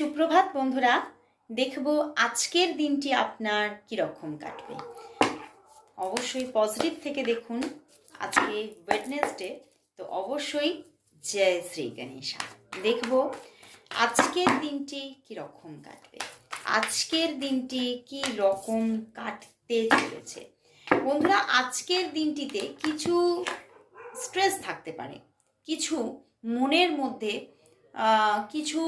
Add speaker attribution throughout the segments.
Speaker 1: সুপ্রভাত বন্ধুরা, দেখব আজকের দিনটি আপনার কীরকম কাটবে। অবশ্যই পজিটিভ থেকে দেখুন। আজকে ওয়েডনেসডে, তো অবশ্যই জয় শ্রী গণেশা। দেখব আজকের দিনটি কীরকম কাটবে, আজকের দিনটি কী রকম কাটতে চলেছে। বন্ধুরা, আজকের দিনটিতে কিছু স্ট্রেস থাকতে পারে, কিছু মনের মধ্যে কিছু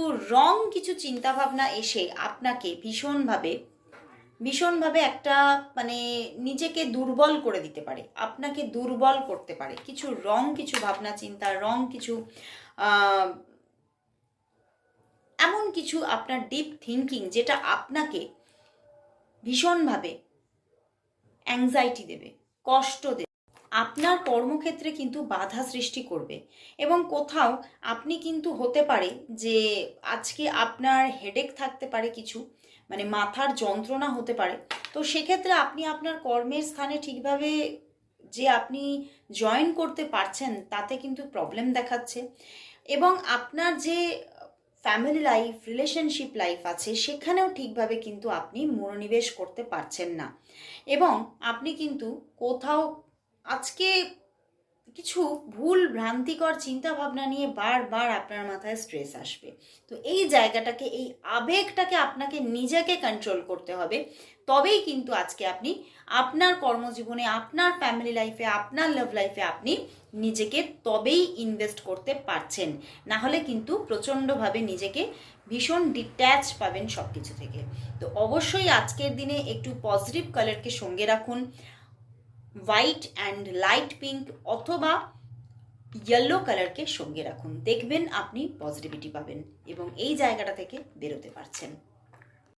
Speaker 1: কিছু চিন্তাভাবনা এসে আপনাকে ভীষণভাবে একটা নিজেকে দুর্বল করে দিতে পারে, আপনাকে দুর্বল করতে পারে। কিছু ভাবনা চিন্তা, কিছু এমন কিছু আপনার ডিপ থিঙ্কিং যেটা আপনাকে ভীষণভাবে অ্যাংজাইটি দেবে, কষ্ট দেবে, আপনার কর্মক্ষেত্রে কিন্তু বাধা সৃষ্টি করবে। এবং কোথাও আপনি কিন্তু হতে পারে যে আজকে আপনার হেডেক থাকতে পারে, কিছু মাথার যন্ত্রণা হতে পারে। তো সেক্ষেত্রে আপনি আপনার কর্মের স্থানে ঠিকভাবে যে আপনি জয়েন করতে পারছেন তাতে কিন্তু প্রবলেম দেখাচ্ছে। এবং আপনার যে ফ্যামিলি লাইফ, রিলেশনশিপ লাইফ আছে, সেখানেও ঠিকভাবে কিন্তু আপনি মনোনিবেশ করতে পারছেন না। এবং আপনি কিন্তু কোথাও আজকে কিছু ভুল ভ্রান্তিকর চিন্তা ভাবনা নিয়ে বারবার আপনার মাথায় স্ট্রেস আসবে। তো এই জায়গাটাকে, এই আবেগটাকে আপনাকে নিজেকে কন্ট্রোল করতে হবে। তবেই কিন্তু আজকে আপনি আপনার কর্মজীবনে, আপনার ফ্যামিলি লাইফে, আপনার লাভ লাইফে আপনি নিজেকে তবেই ইনভেস্ট করতে পারছেন। না হলে কিন্তু প্রচণ্ডভাবে নিজেকে ভীষণ ডিট্যাচ পাবেন সব কিছু থেকে। তো অবশ্যই আজকের দিনে একটু পজিটিভ কালারকে সঙ্গে রাখুন। হোয়াইট অ্যান্ড লাইট পিঙ্ক অথবা ইয়েলো কালারকে সঙ্গে রাখুন। দেখবেন আপনি পজিটিভিটি পাবেন এবং এই জায়গাটা থেকে বেরোতে পারছেন।